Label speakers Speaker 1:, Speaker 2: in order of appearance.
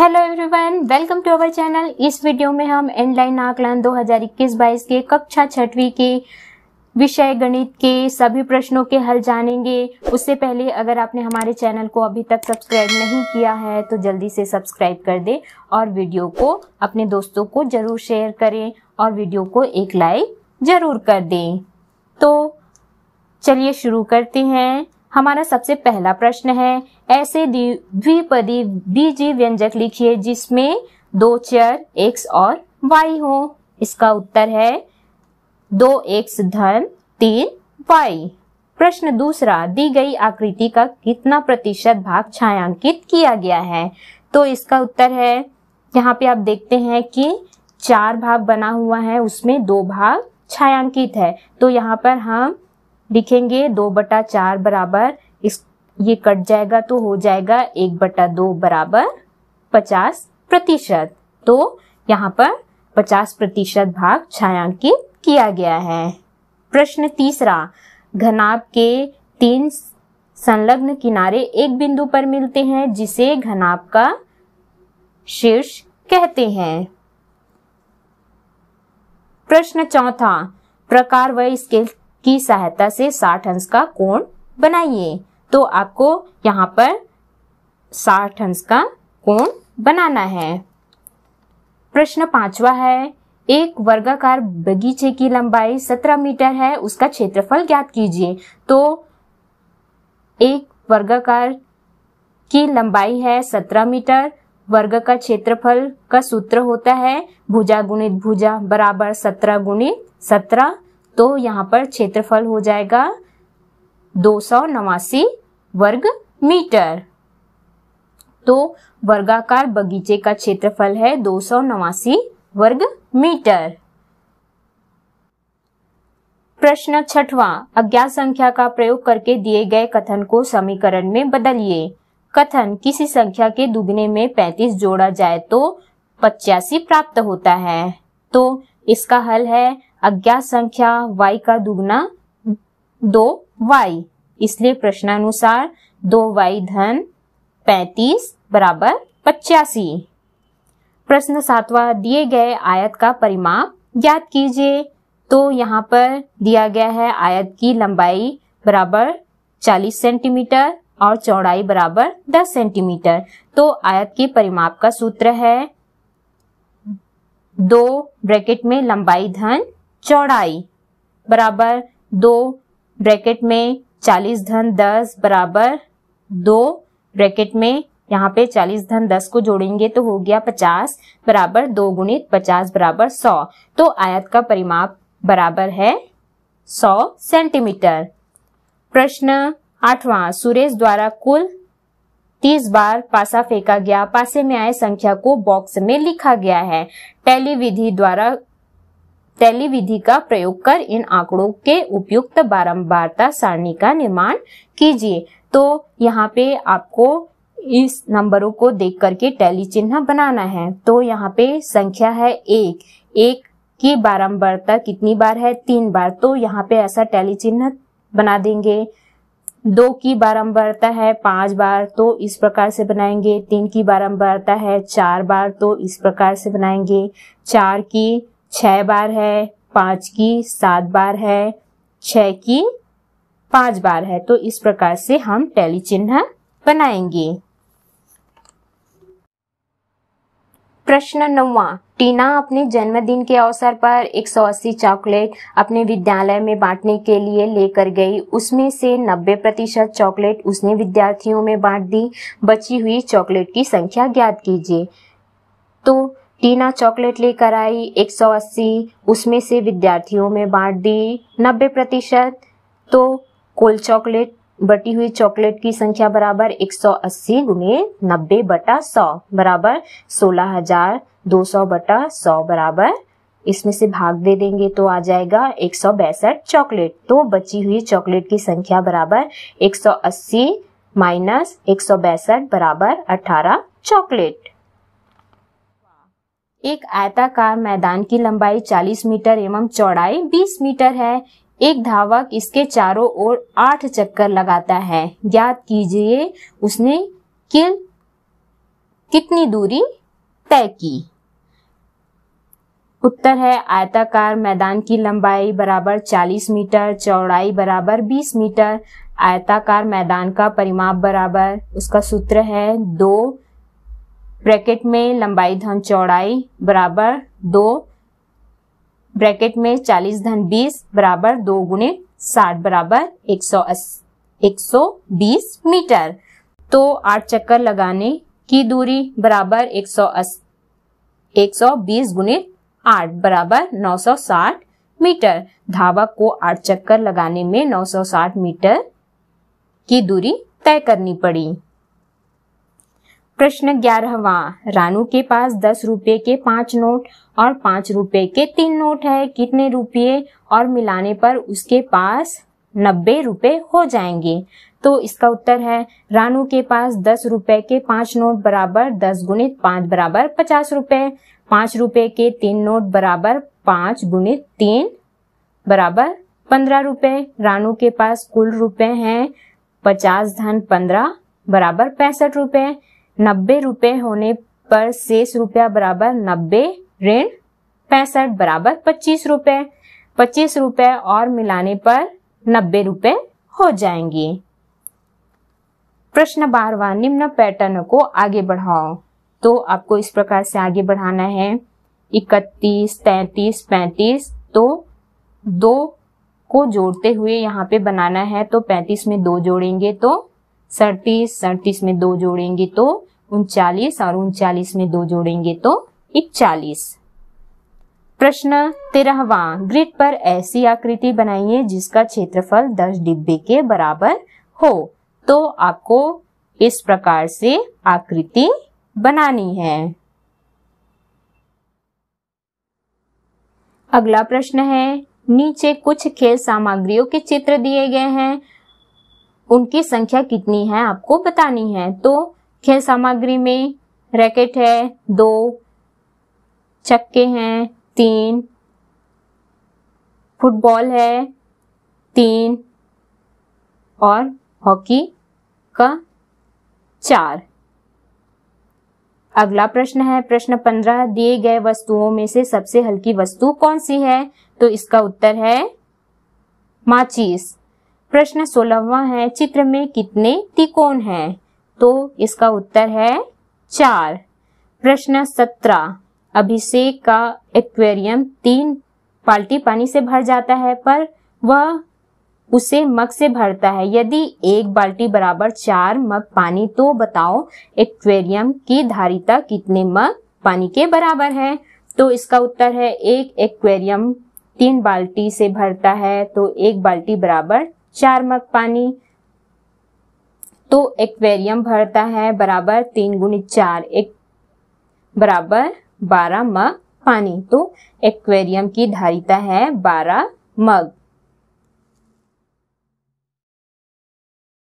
Speaker 1: Hello everyone, welcome to our channel. इस video में हम एंडलाइन आकलन 2021-22 के कक्षा 6वीं के विषय गणित के सभी प्रश्नों के हल जानेंगे। उससे पहले अगर आपने हमारे चैनल को अभी तक सब्सक्राइब नहीं किया है तो जल्दी से सब्सक्राइब कर दें और वीडियो को अपने दोस्तों को जरूर शेयर करें और वीडियो को एक लाइक जरूर कर दें। तो चलिए शुरू करते हैं। हमारा सबसे पहला प्रश्न है, ऐसे द्विपदी बीजीय व्यंजक लिखिए जिसमें दो चर x और y हो। इसका उत्तर है 2x धन 3y। प्रश्न दूसरा, दी गई आकृति का कितना प्रतिशत भाग छायांकित किया गया है। तो इसका उत्तर है, यहाँ पे आप देखते हैं कि 4 भाग बना हुआ है, उसमें 2 भाग छायांकित है। तो यहाँ पर हम लिखेंगे 2/4 बराबर ये कट जाएगा तो हो जाएगा 1/2 बराबर 50%। तो यहाँ पर 50% भाग छायांकित किया गया है। प्रश्न तीसरा, घनाभ के 3 संलग्न किनारे एक बिंदु पर मिलते हैं जिसे घनाभ का शीर्ष कहते हैं। प्रश्न चौथा, प्रकार व स्केल की सहायता से 60 अंश का कोण बनाइए। तो आपको यहाँ पर 60 अंश का कोण बनाना है। प्रश्न पांचवा है, एक वर्गाकार बगीचे की लंबाई 17 मीटर है, उसका क्षेत्रफल ज्ञात कीजिए। तो एक वर्गाकार की लंबाई है 17 मीटर, वर्ग का क्षेत्रफल का सूत्र होता है भुजा गुणित भुजा बराबर 17 गुणित 17। तो यहाँ पर क्षेत्रफल हो जाएगा 289 वर्ग मीटर। तो वर्गाकार बगीचे का क्षेत्रफल है 289 वर्ग मीटर। प्रश्न छठवां, अज्ञात संख्या का प्रयोग करके दिए गए कथन को समीकरण में बदलिए। कथन, किसी संख्या के दुगने में 35 जोड़ा जाए तो 85 प्राप्त होता है। तो इसका हल है, अज्ञात संख्या y का दुगना 2y, इसलिए प्रश्नानुसार 2y धन 35 बराबर 85। प्रश्न सातवां, दिए गए आयत का परिमाप ज्ञात कीजिए। तो यहाँ पर दिया गया है आयत की लंबाई बराबर 40 सेंटीमीटर और चौड़ाई बराबर 10 सेंटीमीटर। तो आयत के परिमाप का सूत्र है 2 ब्रैकेट में लंबाई धन चौड़ाई बराबर 2 ब्रैकेट में 40 धन 10 बराबर 2 ब्रैकेट में यहाँ पे 40 धन 10 को जोड़ेंगे तो हो गया 50 बराबर 2 गुणित 50 बराबर 100। तो आयत का परिमाप बराबर है 100 सेंटीमीटर। प्रश्न आठवां, सुरेश द्वारा कुल 30 बार पासा फेंका गया, पासे में आए संख्या को बॉक्स में लिखा गया है। टैली विधि का प्रयोग कर इन आंकड़ों के उपयुक्त बारंबारता सारणी का निर्माण कीजिए। तो यहाँ पे आपको इस नंबरों को देख करके टैली चिन्ह बनाना है। तो यहाँ पे संख्या है 1 की बारंबारता कितनी बार है? 3 बार। तो यहाँ पे ऐसा टैली चिन्ह बना देंगे। 2 की बारंबारता है 5 बार, तो इस प्रकार से बनाएंगे। 3 की बारंबारता है 4 बार, तो इस प्रकार से बनाएंगे। 4 की 6 बार है, 5 की 7 बार है, 6 की 5 बार है। तो इस प्रकार से हम टैली चिन्ह बनाएंगे। प्रश्न 9वां, टीना अपने जन्मदिन के अवसर पर 180 चॉकलेट अपने विद्यालय में बांटने के लिए लेकर गई। उसमें से 90% चॉकलेट उसने विद्यार्थियों में बांट दी। बची हुई चॉकलेट की संख्या ज्ञात कीजिए। तो टीना चॉकलेट लेकर आई 180, उसमें से विद्यार्थियों में बांट दी 90%। तो कुल चॉकलेट बटी हुई चॉकलेट की संख्या बराबर 180 गुणे 90/100 बराबर 16,200/100 बराबर, इसमें से भाग दे देंगे तो आ जाएगा 162 चॉकलेट। तो बची हुई चॉकलेट की संख्या बराबर 180 माइनस 162 बराबर 18 चॉकलेट। एक आयताकार मैदान की लंबाई 40 मीटर एवं चौड़ाई 20 मीटर है। एक धावक इसके चारों ओर 8 चक्कर लगाता है। ज्ञात कीजिए उसने कितनी दूरी तय की? उत्तर है आयताकार मैदान की लंबाई बराबर 40 मीटर, चौड़ाई बराबर 20 मीटर। आयताकार मैदान का परिमाप बराबर, उसका सूत्र है 2 ब्रैकेट में लंबाई धन चौड़ाई बराबर 2 ब्रैकेट में 40 धन 20 बराबर 2 गुणित 60 बराबर 120 मीटर। तो 8 चक्कर लगाने की दूरी बराबर 120 गुणित 8 बराबर 960 मीटर। धावक को 8 चक्कर लगाने में 960 मीटर की दूरी तय करनी पड़ी। प्रश्न 11वां, रानू के पास 10 रुपए के 5 नोट और 5 रुपए के 3 नोट है। कितने रुपये और मिलाने पर उसके पास 90 रुपए हो जाएंगे? तो इसका उत्तर है रानू के पास 10 रुपए के 5 नोट बराबर 10 गुणित 5 बराबर 50 रुपए। 5 रुपए के 3 नोट बराबर 5 गुणित 3 बराबर 15 रुपए। रानू के पास कुल रुपए हैं 50 धन 15 बराबर 65 रुपए। 90 रुपए होने पर शेष रुपया बराबर 90 ऋण 65 बराबर 25 रुपए। 25 रुपए और मिलाने पर 90 रुपए हो जाएंगे। प्रश्न 12वां, निम्न पैटर्न को आगे बढ़ाओ। तो आपको इस प्रकार से आगे बढ़ाना है 31, 33, 35। तो 2 को जोड़ते हुए यहाँ पे बनाना है। तो 35 में 2 जोड़ेंगे तो 37, 37 में 2 जोड़ेंगे तो 39 और 39 में 2 जोड़ेंगे तो 41। प्रश्न 13वां, ग्रिड पर ऐसी आकृति बनाइए जिसका क्षेत्रफल 10 डिब्बे के बराबर हो। तो आपको इस प्रकार से आकृति बनानी है। अगला प्रश्न है, नीचे कुछ खेल सामग्रियों के चित्र दिए गए हैं, उनकी संख्या कितनी है आपको बतानी है। तो खेल सामग्री में रैकेट है 2, चक्के हैं 3, फुटबॉल है 3 और हॉकी का 4। अगला प्रश्न है प्रश्न 15, दिए गए वस्तुओं में से सबसे हल्की वस्तु कौन सी है? तो इसका उत्तर है माचिस। प्रश्न 16वां है, चित्र में कितने त्रिकोण हैं? तो इसका उत्तर है 4। प्रश्न 17, अभिषेक का एक्वेरियम 3 बाल्टी पानी से भर जाता है पर वह उसे मग से भरता है। यदि 1 बाल्टी बराबर 4 मग पानी, तो बताओ एक्वेरियम की धारिता कितने मग पानी के बराबर है? तो इसका उत्तर है एक एक्वेरियम 3 बाल्टी से भरता है तो 1 बाल्टी बराबर 4 मग पानी। तो एक्वेरियम भरता है बराबर 3 गुणित 4 एक बराबर 12 मग पानी। तो एक्वेरियम की धारिता है 12 मग।